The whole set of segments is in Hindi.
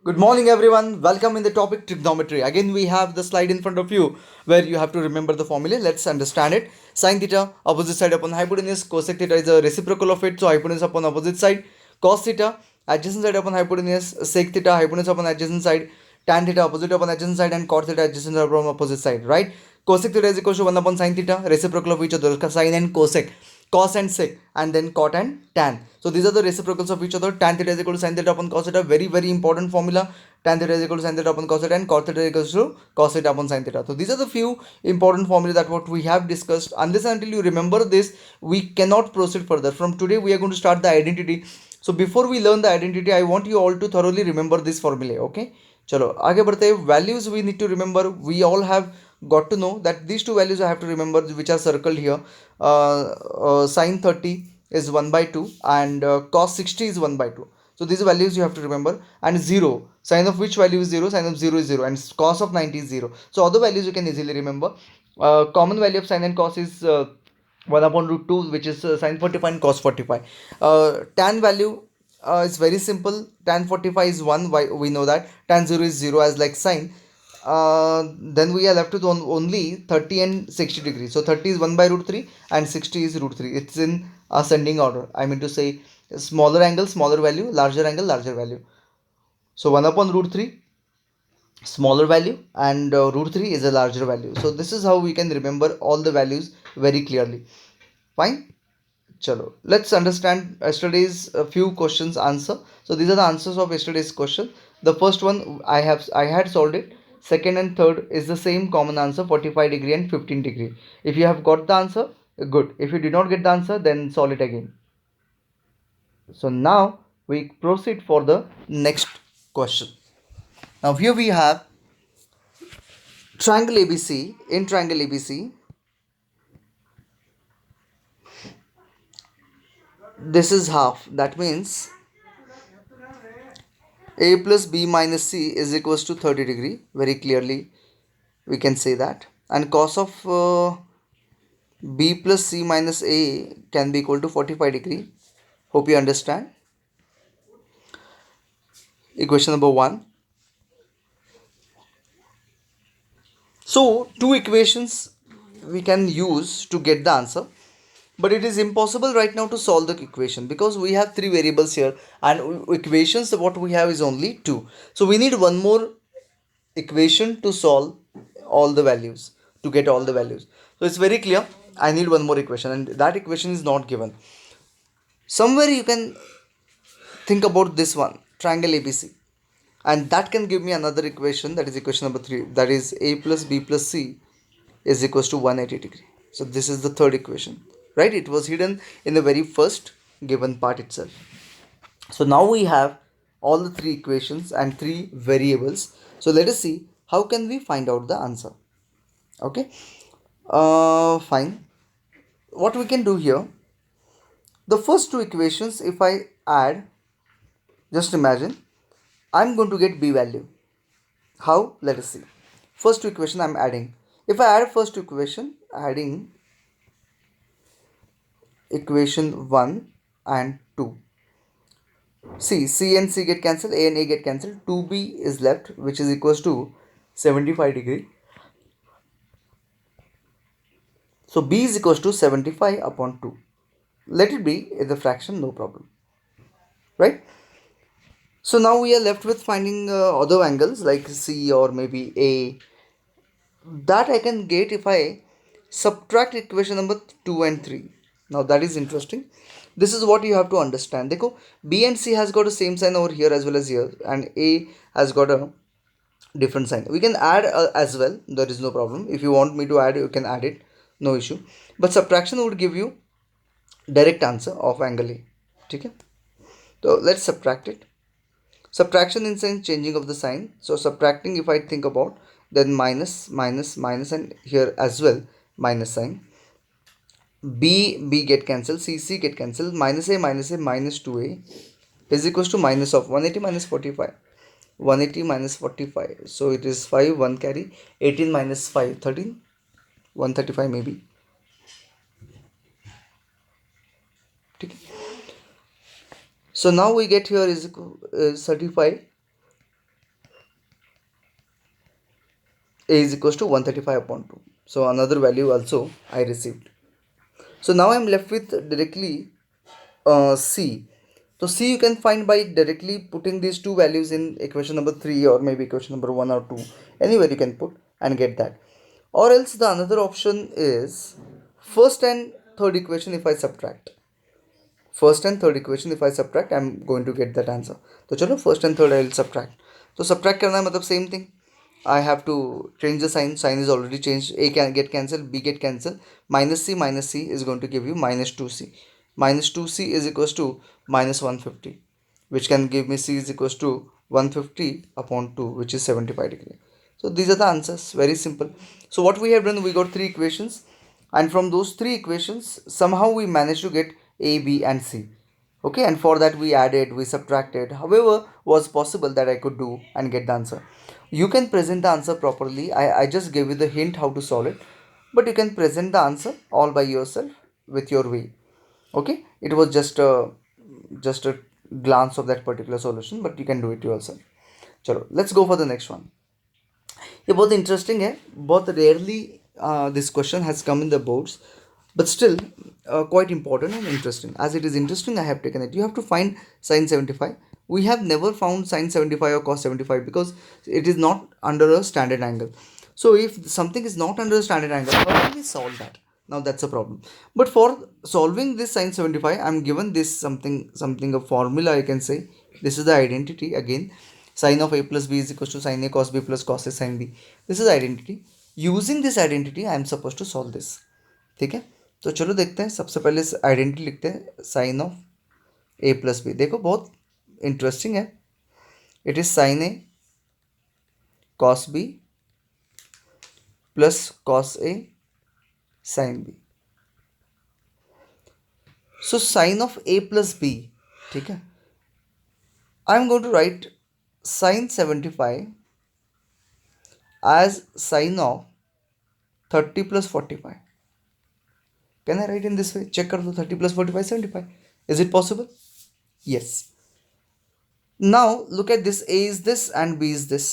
Good morning, everyone. Welcome in the topic trigonometry. Again, we have the slide in front of you where you have to remember the formula. Let's understand it. Sine theta, opposite side upon hypotenuse. Cosec theta is a reciprocal of it, so hypotenuse upon opposite side. Cos theta, adjacent side upon hypotenuse. Sec theta, hypotenuse upon adjacent side. Tan theta, opposite upon adjacent side, and cot theta, adjacent upon opposite side. Right? Cosec theta is equal to 1 upon sine theta, reciprocal of each other. Sine and cosec, cos and sec, and then cot and tan. So these are the reciprocals of each other. Tan theta is equal to sin theta upon cos theta. Very, very important formula. Tan theta is equal to sin theta upon cos theta, and cot theta is equal to cos theta upon sin theta. So these are the few important formulas that what we have discussed. Unless and until you remember this, we cannot proceed further. From today, we are going to start the identity. So before we learn the identity, I want you all to thoroughly remember this formula. Okay? चलो आगे बढ़ते हैं. Values we need to remember. We all have got to know that these two values I have to remember, which are circled here. Sine 30 is 1 by 2, and cos 60 is 1 by 2. So these values you have to remember. And 0, sine of which value is 0? Sine of 0 is 0, and cos of 90 is 0. So other values you can easily remember. Common value of sine and cos is 1 upon root 2, which is sine 45 and cos 45. Tan value is very simple. Tan 45 is 1. Why we know that. Tan 0 is 0, as like sine. Then we are left with only 30 and 60 degrees. So 30 is 1 by root 3, and 60 is root 3. It's in ascending order. I mean to say, smaller angle, smaller value, larger angle, larger value. So 1 upon root 3, smaller value, and root 3 is a larger value. So this is how we can remember all the values very clearly. Fine. Chalo, let's understand yesterday's few questions answer. So these are the answers of yesterday's question. The first one I had solved it. Second and third is the same common answer, 45 degree and 15 degree. If you have got the answer, good. If you did not get the answer, then solve it again. So now we proceed for the next question. Now here we have triangle ABC. In triangle ABC, this is half. That means a plus b minus c is equals to 30 degree. Very clearly we can say that. And cos of b plus c minus a can be equal to 45 degree. Hope you understand. Equation number 1. So two equations we can use to get the answer, but it is impossible right now to solve the equation because we have three variables here, and equations what we have is only two. So we need one more equation to solve all the values, to get all the values. So it's very clear, I need one more equation, and that equation is not given. Somewhere you can think about this one, triangle ABC, and that can give me another equation, that is equation number 3, that is a plus b plus c is equals to 180 degree. So this is the third equation, right? It was hidden in the very first given part itself. So now we have all the three equations and three variables. So let us see how can we find out the answer. Okay. Fine. What we can do here, the first two equations, if I add, just imagine I'm going to get b value. How? Let us see. First two equation I'm adding. If I add first two equation, adding equation 1 and 2. See, C and C get cancelled, A and A get cancelled. 2B is left, which is equals to 75 degree. So B is equals to 75 upon 2. Let it be the fraction, no problem. Right? So now we are left with finding other angles like C or maybe A. That I can get if I subtract equation number 2 and 3. Now that is interesting. This is what you have to understand. Dekho, B and C has got the same sign over here as well as here, and A has got a different sign. We can add as well, there is no problem. If you want me to add, you can add it, no issue. But subtraction would give you direct answer of angle A. Okay, so let's subtract it. Subtraction in sense changing of the sign. So subtracting, if I think about, then minus, minus, minus, and here as well minus sign. B get cancelled, C get cancelled, minus A, minus 2A is equals to minus of 180 minus 45. 180 minus 45, so it is 5, 1 carry, 18 minus 5, 13, 135 maybe. Okay. So now we get here is 35 a is equals to 135 upon 2. So another value also I received. So now I'm left with directly c. So c you can find by directly putting these two values in equation number 3 or maybe equation number 1 or 2. Anywhere you can put and get that. Or else the another option is first and third equation if I subtract. First and third equation if I subtract, I'm going to get that answer. So chalo first and third I will subtract. So subtract करना है मतलब same thing. I have to change the sign. Sign is already changed. A can get cancelled, B get cancelled. Minus C is going to give you minus 2C. Minus 2C is equals to minus 150, which can give me C is equals to 150 upon 2, which is 75 degree. So these are the answers. Very simple. So what we have done, we got three equations, and from those three equations, somehow we managed to get A, B, and C. Okay, and for that we added, we subtracted, however was possible that I could do and get the answer. You can present the answer properly. I just gave you the hint how to solve it, but you can present the answer all by yourself with your way. Okay, it was just a glance of that particular solution, but you can do it yourself. चलो let's go for the next one. ये बहुत इंटरेस्टिंग है, बहुत rarely this question has come in the boards, but still quite important and interesting. As it is interesting, I have taken it. You have to find sine 75. We have never found sine 75 or cos 75 because it is not under a standard angle. So if something is not under a standard angle, how can we solve that? Now that's a problem. But for solving this sine 75, I'm given this something a formula, I can say. This is the identity again. Sine of a plus b is equals to sine a cos b plus cos a sin b. This is identity. Using this identity, I am supposed to solve this. ठीक है, तो चलो देखते हैं. सबसे पहले आइडेंटिटी लिखते हैं. Sine of A plus B, देखो बहुत इंटरेस्टिंग है. It is sine A cos B plus cos A sine B. So sine of A plus B, ठीक है, I am going to write sine 75 as sine of 30 plus 45. Can I write in this way? Check कर दो. 30 plus 45 75. Is it possible? Yes. Now look at this. A is this and B is this.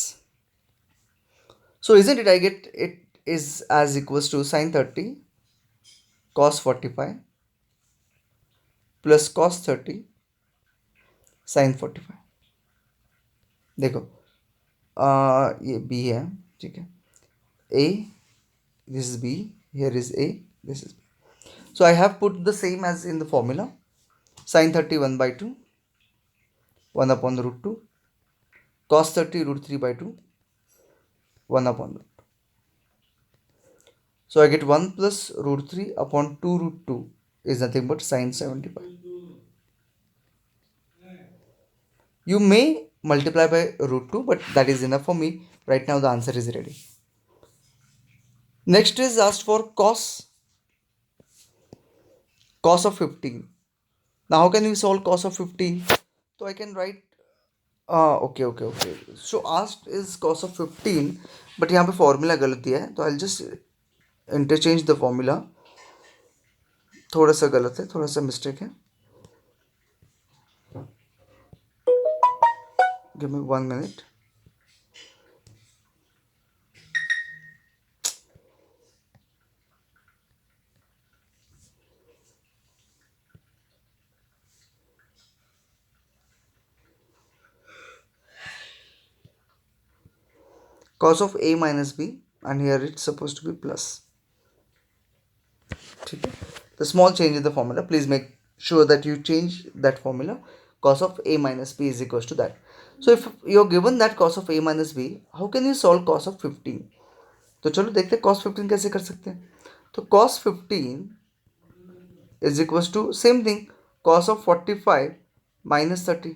So isn't it, I get it is as equals to sine 30 cos 45 plus cos 30 sin 45. देखो ये B है, ठीक है. A, this is B, here is A, this is B. So I have put the same as in the formula. Sin 30 1 by 2, 1 upon the root 2, cos 30 root 3 by 2, 1 upon root 2. So I get 1 plus root 3 upon 2 root 2 is nothing but sin 75. You may multiply by root 2, but that is enough for me. Right now the answer is ready. Next is asked for cos of 15. Now how can we solve cos of 15? So I can write okay. So asked is cos of 15, but यहाँ पे फॉर्मूला गलत दिया है, तो I'll just interchange the formula. थोड़ा सा गलत है, थोड़ा सा मिस्टेक है. Give me 1 minute. Cos of a minus b, and here it's supposed to be plus. ठीक है, the small change in the formula, please make sure that you change that formula. Cos of a minus b is equals to that. So if you're given that cos of a minus b, how can you solve cos of 15? तो चलो देखते हैं cos 15 कैसे कर सकते हैं. तो cos 15 is equals to same thing, cos of 45 minus 30.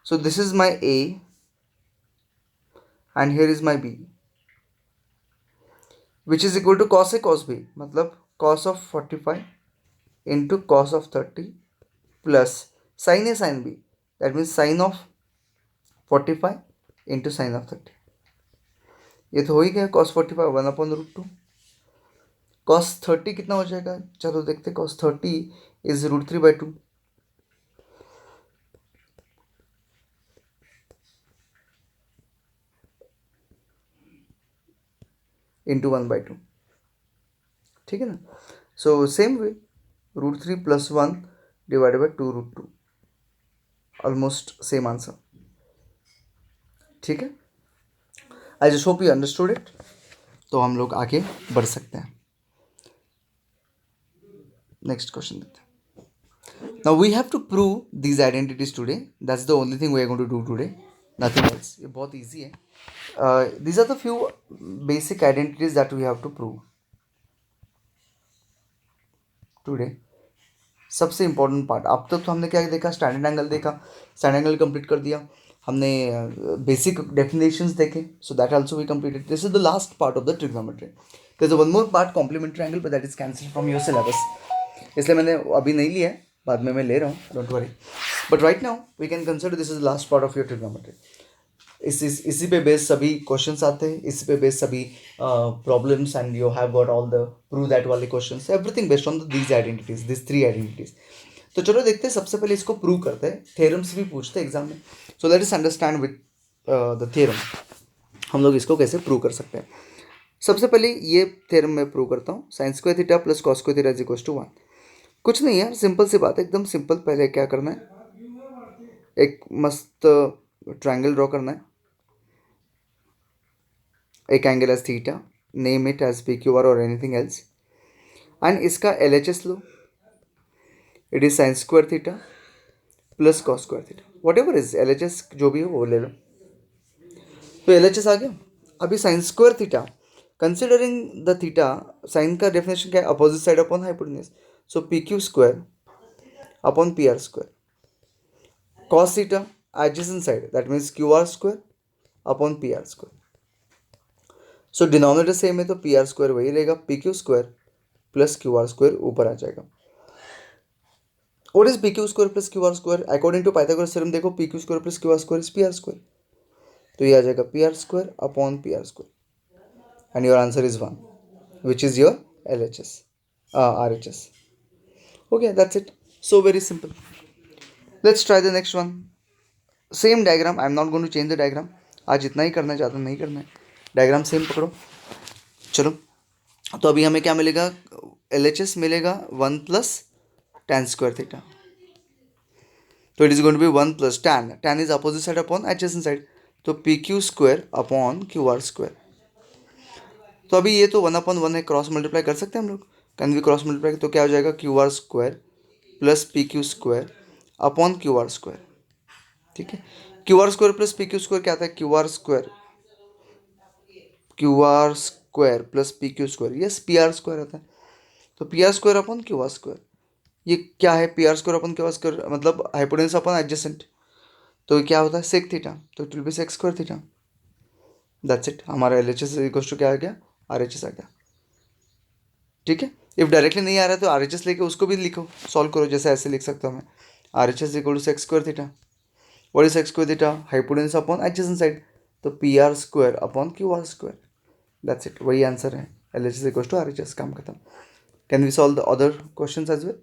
So this is my a and here is my b, which is equal to cos a cos b, मतलब cos of 45 into cos of 30 plus sin a sin b, that means sin of 45 into sin of 30. ये तो हो ही गया. cos 45 1 upon root 2. cos 30 कितना हो जाएगा, चलो देखते. cos 30 is root 3 by 2. Into 1/2, ठीक है ना. So same way √3 + 1 divided by 2√2, almost same answer. ठीक है, I just hope you understood it. तो हम लोग आगे बढ़ सकते हैं. नेक्स्ट क्वेश्चन देखते हैं. Now we have to prove these identities today. That's the only thing we are going to do today. Nothing else. ये बहुत easy है. These are the few basic identities that we have to prove today. सबसे इम्पोर्टेंट पार्ट. अब तक तो हमने क्या देखा, स्टैंडर्ड एंगल देखा, स्टैंडर्ड एंगल कंप्लीट कर दिया हमने, बेसिक डेफिनेशंस देखे, so that also we completed. This is the last part of the trigonometry. There is one more part, complementary angle, but that is cancel from your syllabus, इसलिए मैंने अभी नहीं लिया है, बाद में मैं ले रहा हूँ, don't worry. But right now we can consider this is the last part of your trigonometry. इसी पे बेस सभी क्वेश्चंस आते हैं, इसी पे बेस सभी problems, and you have got all the prove that वाले questions, everything based on these identities, this 3 identities. तो चलो देखते हैं, सबसे पहले इसको प्रूव करते हैं. थ्योरम्स भी पूछते हैं एग्जाम में, so let us understand with the theorem हम लोग इसको कैसे प्रूव कर सकते हैं. सबसे पहले ये थ्योरम मैं प्रूव करता हूँ. sin² theta plus cos² theta is equal to 1. कुछ नहीं यार, सिंपल सी बात है, एकदम सिंपल. पहले क्या करना है, एक मस्त ट्रायंगल ड्रॉ करना है. एक angle as theta, name it as PQR और एनीथिंग एल्स, एंड इसका LHS लो. It is sin² theta plus cos² theta, whatever is LHS, जो भी हो वो ले लो. तो LHS आ गया. अभी sin² theta, considering the theta, sine का डेफिनेशन क्या है, opposite side upon hypotenuse, so PQ² upon PR². cos theta adjacent side, that means QR² upon PR². So denominator same है तो PR² वही रहेगा, PQ² प्लस QR² ऊपर आ जाएगा. What is PQ² plus QR²? According to Pythagoras theorem देखो, PQ² plus QR² is PR², तो ये आ जाएगा PR² upon PR², and your answer is 1, which is your LHS, RHS. Okay, that's it. So very simple. Let's try the next one. Same diagram, I am not going to change the diagram. आज इतना ही करना है, ज़्यादा नहीं करना है. डायग्राम सेम पकड़ो. चलो, तो अभी हमें क्या मिलेगा, LHS मिलेगा 1 प्लस tan² थीटा. तो it is going to be 1 plus tan is opposite side upon adjacent side, तो PQ² अपॉन QR². तो अभी ये तो 1/1 है, क्रॉस मल्टीप्लाई कर सकते हैं हम लोग. कैन वी क्रॉस मल्टीप्लाई, तो क्या हो जाएगा, QR² plus PQ² upon QR². ठीक है, QR² प्लस PQ² क्या आता है, QR² plus PQ², yes PR² आता है. तो PR² अपॉन QR², ये क्या है, PR² अपॉन QR², मतलब हाइपोटेन्यूज अपॉन एडजेसेंट, तो क्या होता है sec थीटा, तो it will be sec² theta. That's it. हमारा LHS इक्वल टू क्या आ गया, RHS आ गया. ठीक है, इफ डायरेक्टली नहीं आ रहा है तो RHS लेके उसको भी लिखो, सॉल्व करो. जैसे ऐसे लिख सकता हूँ मैं, RHS equal to sec² theta. What is sec² theta, hypotenuse upon adjacent side, तो PR² upon QR². That's it, वही आंसर है. LHS इक्वल टू RHS, काम खत्म. Can we solve the other questions as well.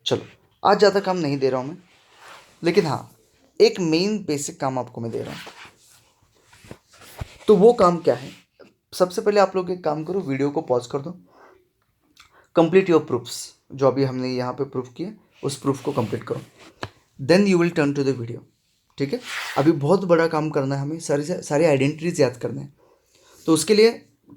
चलो, आज ज़्यादा काम नहीं दे रहा हूँ मैं, लेकिन हाँ, एक मेन बेसिक काम आपको मैं दे रहा हूँ. तो वो काम क्या है, सबसे पहले आप लोग एक काम करो, वीडियो को पॉज कर दो, कंप्लीट योर प्रूफ्स. जो अभी हमने यहाँ पे प्रूफ किए, उस प्रूफ को कंप्लीट करो, then you will turn to the video. ठीक है, अभी बहुत बड़ा काम करना है हमें, सारी आइडेंटिटीज याद करना है. तो उसके लिए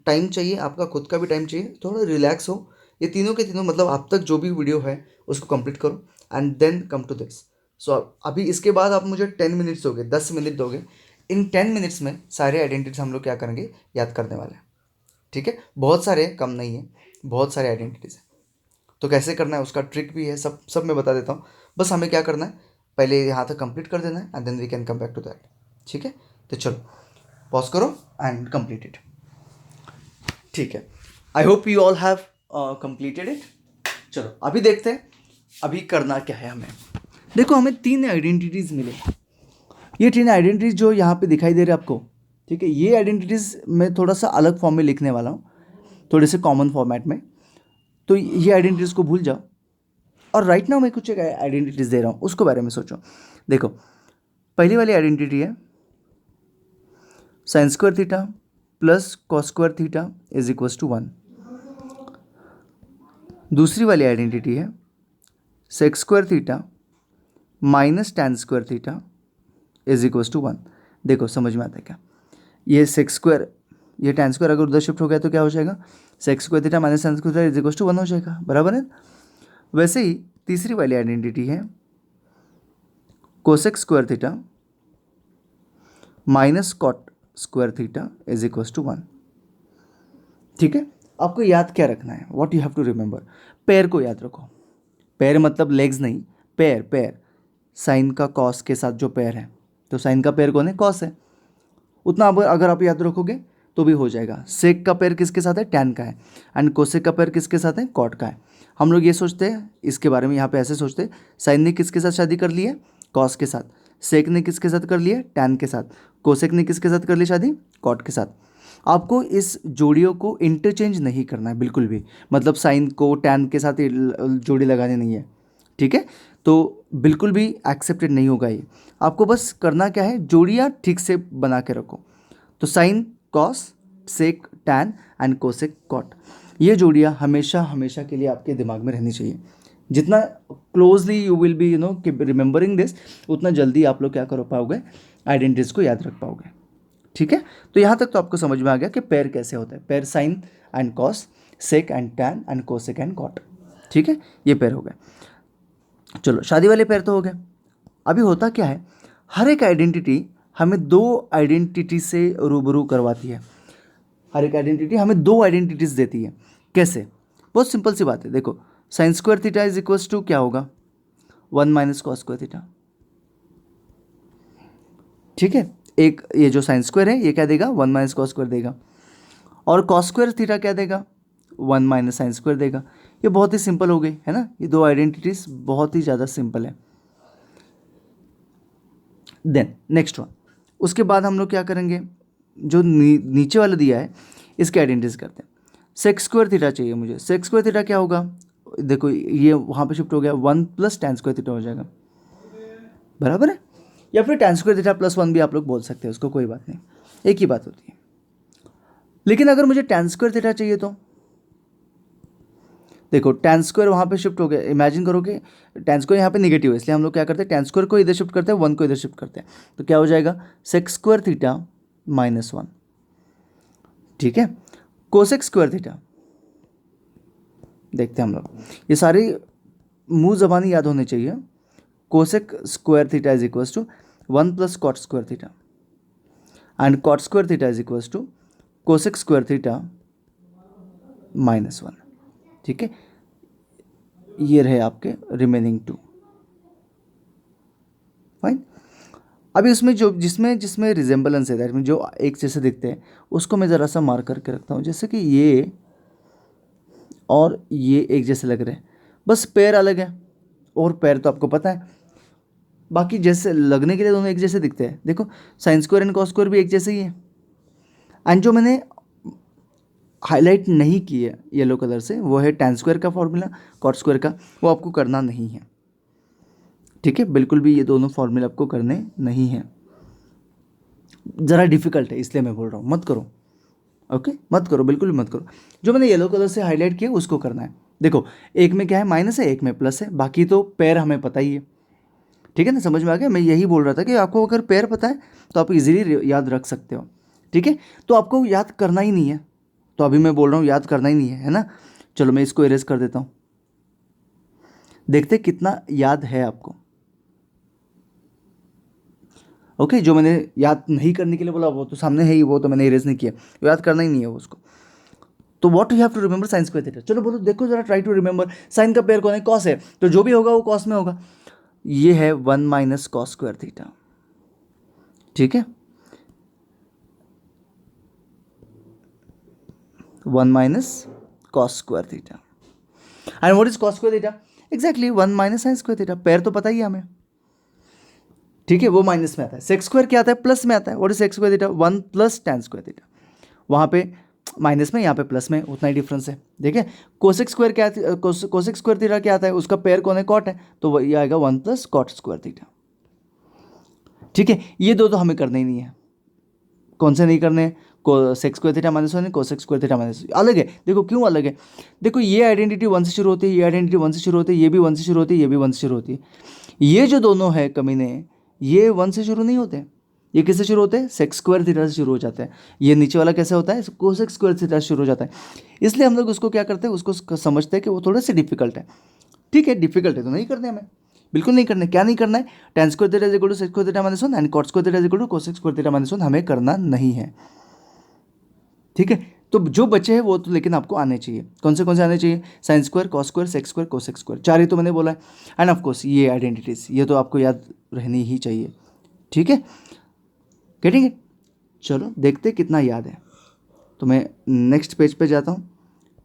टाइम चाहिए, आपका खुद का भी टाइम चाहिए, थोड़ा रिलैक्स हो. ये तीनों के तीनों, मतलब आप तक जो भी वीडियो है उसको कंप्लीट करो, and then come to this. So अभी इसके बाद आप मुझे 10 मिनट्स दोगे, 10 मिनट दोगे. इन 10 मिनट्स में सारे आइडेंटिटीज हम लोग क्या करेंगे, याद करने वाले हैं. ठीक है, बहुत सारे, कम नहीं है, बहुत सारे आइडेंटिटीज हैं. तो कैसे करना है उसका ट्रिक भी है, सब मैं बता देता हूँ. बस हमें क्या करना है, पहले यहाँ तक कंप्लीट कर देना है, and then we can come back to that. ठीक है, तो चलो पॉज करो एंड कंप्लीट इट. ठीक है, I hope you all have completed it. चलो अभी देखते हैं अभी करना क्या है हमें. देखो, हमें 3 आइडेंटिटीज़ मिले. ये 3 आइडेंटिटीज़ जो यहाँ पे दिखाई दे रहे हैं आपको, ठीक है, ये आइडेंटिटीज़ मैं थोड़ा सा अलग फॉर्म में लिखने वाला हूँ, थोड़े से कॉमन फॉर्मेट में. तो ये आइडेंटिटीज़ को भूल जाओ, और राइट नाउ मैं कुछ एक आइडेंटिटीज़ दे रहा हूँ, उसको बारे में सोचो. देखो, पहली वाली आइडेंटिटी है sin² theta plus cos square theta is equal to 1। दूसरी वाली आइडेंटिटी है sec square theta minus tan square theta is equal to 1। देखो समझ में आता है क्या, ये सेक स्क्वायर, ये टैन स्क्वायर अगर उधर शिफ्ट हो गया तो क्या हो जाएगा, sec square theta minus tan square theta is equal to 1 हो जाएगा, बराबर है। वैसे ही तीसरी वाली आइडेंटिटी है cosec square theta minus cot square theta is equal to 1। ठीक है, आपको याद क्या रखना है, what you have to remember, pair को याद रखो। पैर मतलब लेग्स नहीं, पैर, पैर साइन का कॉस के साथ जो पैर है, तो साइन का पैर कौन है, कॉस है। उतना अगर आप याद रखोगे तो भी हो जाएगा। सेक का पैर किसके साथ है, टैन का है, एंड कोसेक का पैर किसके साथ है, कॉट का है। हम लोग ये सोचते हैं इसके बारे में, यहाँ पे ऐसे सोचते हैं, साइन ने किसके साथ शादी कर ली है, कॉस के साथ, सेक ने किसके साथ कर लिया, टैन के साथ, कोसेक ने किसके साथ कर ली शादी, कॉट के साथ। आपको इस जोड़ियों को इंटरचेंज नहीं करना है बिल्कुल भी, मतलब साइन को टैन के साथ जोड़ी लगानी नहीं है, ठीक है। तो बिल्कुल भी एक्सेप्टेड नहीं होगा ये। आपको बस करना क्या है, जोड़ियाँ ठीक से बना के रखो। तो sine cos, sec tan and cosec cot, ये जोड़ियाँ हमेशा हमेशा के लिए आपके दिमाग में रहनी चाहिए। जितना closely you will be remembering this, उतना जल्दी आप लोग क्या कर पाओगे, आइडेंटिटीज को याद रख पाओगे। ठीक है, तो यहाँ तक तो आपको समझ में आ गया कि पैर कैसे होता है, pair sine and cos, sec and tan and cosec and cot. ठीक है, ये पैर हो गए। चलो शादी वाले पैर तो हो गए। अभी होता क्या है, हर एक आइडेंटिटी हमें दो आइडेंटिटी से रूबरू करवाती है। हर एक आइडेंटिटी हमें दो आइडेंटिटीज देती है। कैसे, बहुत सिंपल सी बात है। देखो sine square theta is equals to क्या होगा, 1 माइनस कॉस स्क्वायर थीटा। ठीक है, एक ये जो साइन स्क्वायर है ये क्या देगा, 1 माइनस कॉस स्क्वायर देगा, और कॉस स्क्वायर थीटा क्या देगा, 1 माइनस साइन स्क्वायर देगा। ये बहुत ही सिंपल हो गई है ना, ये दो आइडेंटिटीज बहुत ही ज़्यादा सिंपल है। देन नेक्स्ट वन, उसके बाद हम लोग क्या करेंगे, जो नीचे वाला दिया है इसके आइडेंटिटीज करते हैं। सेक स्क्वायर थीटा चाहिए मुझे, सेक स्क्वायर थीटा क्या होगा, देखो ये वहाँ पे शिफ्ट हो गया, 1 प्लस टैन स्क्वायर थीटा हो जाएगा, बराबर है। या फिर टैन स्क्वायर थीटा प्लस 1 भी आप लोग बोल सकते हैं, उसको कोई बात नहीं, एक ही बात होती है। लेकिन अगर मुझे टैन स्क्वायर थीटा चाहिए तो देखो टैन स्क्वायर वहाँ पे शिफ्ट हो गया, इमेजिन करो कि टैन स्क्वायर यहाँ पे नेगेटिव है, इसलिए हम लोग क्या करते हैं, टैन स्क्वायर को इधर शिफ्ट करते हैं, 1 को इधर शिफ्ट करते हैं, तो क्या हो जाएगा, सेक स्क्वायर थीटा माइनस 1। ठीक है, कोसेक स्क्वायर थीटा देखते हैं हम लोग, ये सारी मुंह ज़बानी याद होनी चाहिए। Cosec square theta is equals to 1 plus cot square theta, and cot square theta is equals to cosec square theta minus 1। ठीक है, ये रहे आपके रिमेनिंग 2। फाइन। अभी उसमें जो जिसमें जिसमें रिजेंबलेंस है, दैट मीन जो एक जैसे दिखते हैं, उसको मैं ज़रा सा मार्क करके रखता हूँ। जैसे कि ये और ये एक जैसे लग रहे हैं, बस पैर अलग है, और पैर तो आपको पता है, बाकी जैसे लगने के लिए दोनों एक जैसे दिखते हैं। देखो sine square and cos square भी एक जैसे ही है, एंड जो मैंने हाईलाइट नहीं की है येलो कलर से वो है टैन स्क्वायर का फॉर्मूला, कॉट स्क्वायर का, वो आपको करना नहीं है। ठीक है, बिल्कुल भी ये दोनों फॉर्मूला आपको करने नहीं हैं, ज़रा डिफिकल्ट है इसलिए मैं बोल रहा हूँ, मत करो। ओके, मत करो, बिल्कुल भी मत करो। जो मैंने येलो कलर से हाईलाइट किया उसको करना है। देखो एक में क्या है, माइनस है, एक में प्लस है, बाकी तो पैर हमें पता ही है। ठीक है ना, समझ में आ गया। मैं यही बोल रहा था कि आपको अगर पैर पता है तो आप इजीली याद रख सकते हो। ठीक है, तो आपको याद करना ही नहीं है, तो अभी मैं बोल रहा हूँ याद करना ही नहीं है ना। चलो मैं इसको इरेज कर देता हूँ, देखते कितना याद है आपको। ओके, जो मैंने याद नहीं करने के लिए बोला वो तो सामने है ही, वो तो मैंने इरेज नहीं किया, वो याद करना ही नहीं है उसको। तो what you have to remember, sine square theta. चलो बोलो, देखो जरा, ट्राई टू रिमेंबर। साइन का पेयर कौन है, कॉस है, तो जो भी होगा वो कॉस में होगा। ये है 1 माइनस कॉस स्क्वायर थीटा। ठीक है, 1 minus cos square theta, and what is cos square theta, exactly 1 minus sine square theta. पैर तो पता ही है हमें। ठीक है, वो माइनस में आता है। सेक स्क्वायर क्या आता है, प्लस में आता है। What is sec square theta, 1 plus tan square theta. वहाँ पे माइनस में, यहाँ पे प्लस में, उतना ही डिफरेंस है। देखिए कोसेक स्क्वायर क्या, कोसेक स्क्वायर थीटा क्या आता है, उसका पेयर कौन है, कॉट है, तो वही आएगा 1 प्लस कॉट स्क्वायर थीटा। ठीक है, ये दो तो हमें करना ही नहीं है। कौन से नहीं करने, को sex square theta minus one, cosec square theta minus, अलग है। देखो क्यों अलग है, देखो ये आइडेंटिटी वन से शुरू होती है, ये आइडेंटिटी वन से शुरू होती है, ये भी वन से शुरू होती है, ये भी वन से शुरू होती है। ये जो दोनों है कमीने, ये वन से शुरू नहीं होते, ये किससे शुरू होते हैं, सेक्स स्क्वायर थीटा से शुरू हो जाते हैं। ये नीचे वाला कैसे होता है, कोसेक स्क्वायर थीटा से शुरू हो जाता है। इसलिए हम लोग उसको क्या करते हैं, उसको समझते हैं कि वो थोड़े से डिफिकल्ट है। ठीक है, डिफिकल्ट है तो नहीं करते हमें, बिल्कुल नहीं करना है। क्या नहीं करना है, tan square theta is equal to sec square theta minus one and cot square theta is equal to cosec square theta minus one, हमें करना नहीं है। ठीक है, तो जो बचे हैं वो तो लेकिन आपको आने चाहिए। कौन से आने चाहिए, sine square, cos square, sex square, cosec square, चार ही तो मैंने बोला है। एंड ऑफ कोर्स ये आइडेंटिटीज, ये तो आपको याद रहनी ही चाहिए। ठीक है, गेटिंग इट। चलो देखते कितना याद है। तो मैं नेक्स्ट पेज पे जाता हूँ,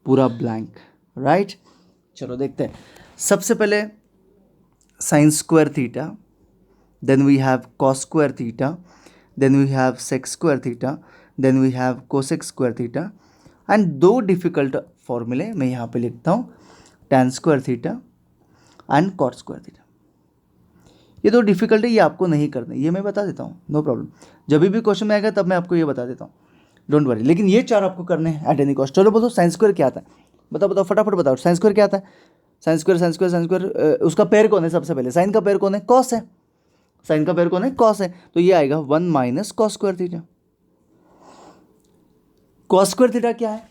पूरा ब्लैंक, राइट। चलो देखते हैं। सबसे पहले sine square theta, then we have cos square theta, then we have sec square theta, then we have cosec square theta and दो डिफिकल्ट फॉर्मूले मैं यहाँ पे लिखता हूँ, tan square theta and cot square theta. ये दो डिफिकल्ट है, ये आपको नहीं करना, ये मैं बता देता हूँ, नो प्रॉब्लम। जब भी क्वेश्चन में आएगा तब मैं आपको ये बता देता हूँ, डोंट वरी। लेकिन ये चार आपको करने हैं एट एनी कॉस्ट। चलो बोलो साइन स्क्वायर क्या आता है, बताओ बताओ फटाफट बताओ, साइन स्क्वायर क्या आता है। Sine square, sine square, sine square, उसका पेयर कौन है, सबसे पहले साइन का पेयर कौन है, कॉस है। साइन का पेयर कौन है, कॉस है, तो ये आएगा one minus cos square theta. Cos square theta क्या है,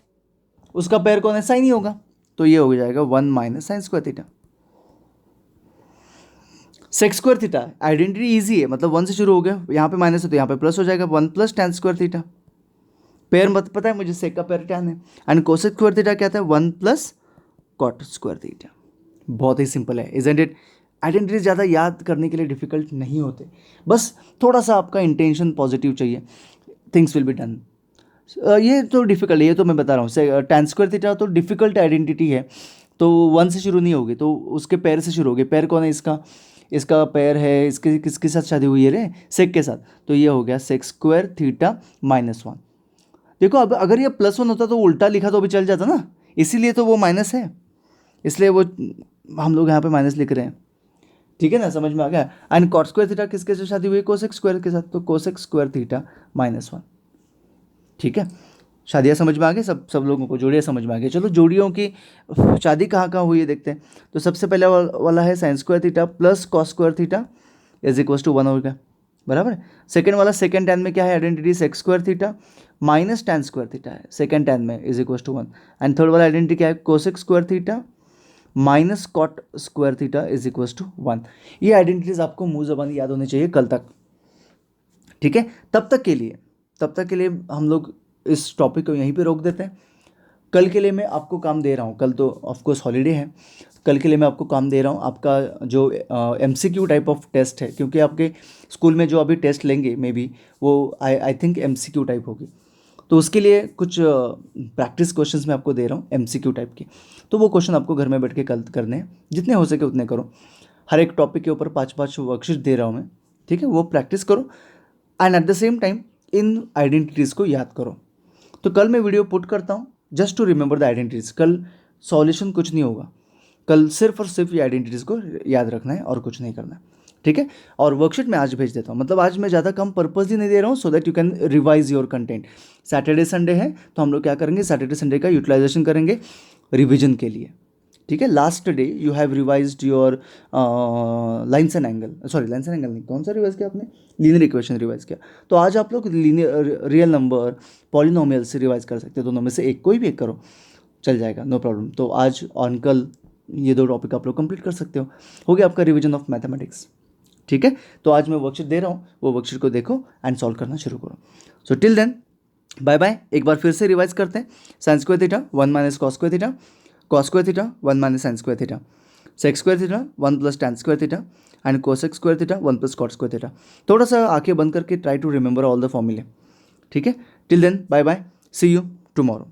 उसका पेयर कौन है, साइन ही होगा, तो ये हो जाएगा one minus sine square theta. Sec square theta identity easy है, मतलब वन से शुरू हो गया, यहाँ पे माइनस है तो यहाँ पे प्लस हो जाएगा, one plus tan square theta. Pair मत पता है मुझे, सेक का पेयर tan है। एंड कोसेक स्क्वायर थीटा क्या था, one plus cot square theta. बहुत ही सिंपल है, इजंट इट। आइडेंटिटी ज़्यादा याद करने के लिए डिफिकल्ट नहीं होते, बस थोड़ा सा आपका इंटेंशन पॉजिटिव चाहिए, थिंग्स विल बी डन। ये तो डिफिकल्ट है, ये तो मैं बता रहा हूँ। tan स्क्वायर थीटा तो डिफिकल्ट आइडेंटिटी है, तो वन से शुरू नहीं होगी, तो उसके पैर से शुरू होगी। पैर कौन है इसका, इसका पैर है, इसके किसके साथ शादी हुई है रे, सेक के साथ, तो ये हो गया sex square theta minus one. देखो अब अगर ये प्लस वन होता तो उल्टा लिखा तो भी चल जाता ना, इसीलिए तो वो माइनस है, इसलिए वो हम लोग यहाँ पे माइनस लिख रहे हैं। ठीक है ना, समझ में आ गया। एंड cot स्क्वायर थीटा किसके साथ शादी हुई है, कोसेक स्क्वायर के साथ, तो cosec square theta minus one. ठीक है, शादियाँ समझ में आ गई, सब लोगों को जोड़ियाँ समझ में आ गई। चलो जोड़ियों की शादी कहाँ कहाँ हुई है देखते हैं। तो सबसे पहले वाला है sine square theta plus cos square theta is equal to one हो गया, बराबर है। सेकेंड वाला सेकेंड टैन में क्या है, identity sec square theta minus tan square theta है सेकेंड टैन में, is equal to one. And third वाला आइडेंटिटी क्या है, cosec square theta minus cot square theta is equal to one. ये आइडेंटिटीज आपको मुँह ज़बानी याद होनी चाहिए कल तक। ठीक है, तब तक के लिए हम लोग इस टॉपिक को यहीं पे रोक देते हैं। कल के लिए मैं आपको काम दे रहा हूँ, कल तो ऑफकोर्स हॉलीडे है, कल के लिए मैं आपको काम दे रहा हूँ। आपका जो MCQ टाइप ऑफ टेस्ट है, क्योंकि आपके स्कूल में जो अभी टेस्ट लेंगे मे बी वो आई थिंक MCQ टाइप होगी, तो उसके लिए कुछ प्रैक्टिस क्वेश्चंस मैं आपको दे रहा हूँ MCQ टाइप के। तो वो क्वेश्चन आपको घर में बैठ के कल करने हैं, जितने हो सके उतने करो। हर एक टॉपिक के ऊपर 5-5 वर्कशीट दे रहा हूँ मैं, ठीक है, वो प्रैक्टिस करो and at the same time in identities को याद करो। तो कल मैं वीडियो पुट करता हूँ just to remember the identities. कल सॉल्यूशन कुछ नहीं होगा, कल सिर्फ और सिर्फ ये आइडेंटिटीज़ को याद रखना है और कुछ नहीं करना है। ठीक है, और वर्कशीट मैं आज भेज देता हूँ, मतलब आज मैं ज़्यादा कम पर्पज़ली नहीं दे रहा हूँ, so that you can revise your content. Saturday Sunday है तो हम लोग क्या करेंगे, सैटरडे संडे का यूटिलाइजेशन करेंगे रिविजन के लिए। ठीक है, last day you have revised your lines and angle, sorry lines and angle नहीं, कौन सा रिवाइज किया आपने, लीनियर इक्वेशन रिवाइज किया। तो आज आप लोग लीनियर रियल नंबर पॉलिनोमियल से रिवाइज कर सकते हो, दोनों में से एक, कोई भी एक करो चल जाएगा, नो प्रॉब्लम। तो आज और कल ये दो टॉपिक आप लोग कंप्लीट कर सकते हो गया आपका रिवीजन ऑफ मैथमेटिक्स। ठीक है, तो आज मैं वर्कशीट दे रहा हूँ, वो वर्कशीट को देखो एंड सॉल्व करना शुरू करो। So till then bye bye. एक बार फिर से रिवाइज करते हैं। Sine square theta one minus cos square theta, cos square theta one minus sine square theta, sec square theta one plus tan square theta and cosec square theta one plus cot square theta. थोड़ा सा आंखें बंद करके try to remember all the फॉर्मूले। ठीक है, till then bye bye, see you tomorrow.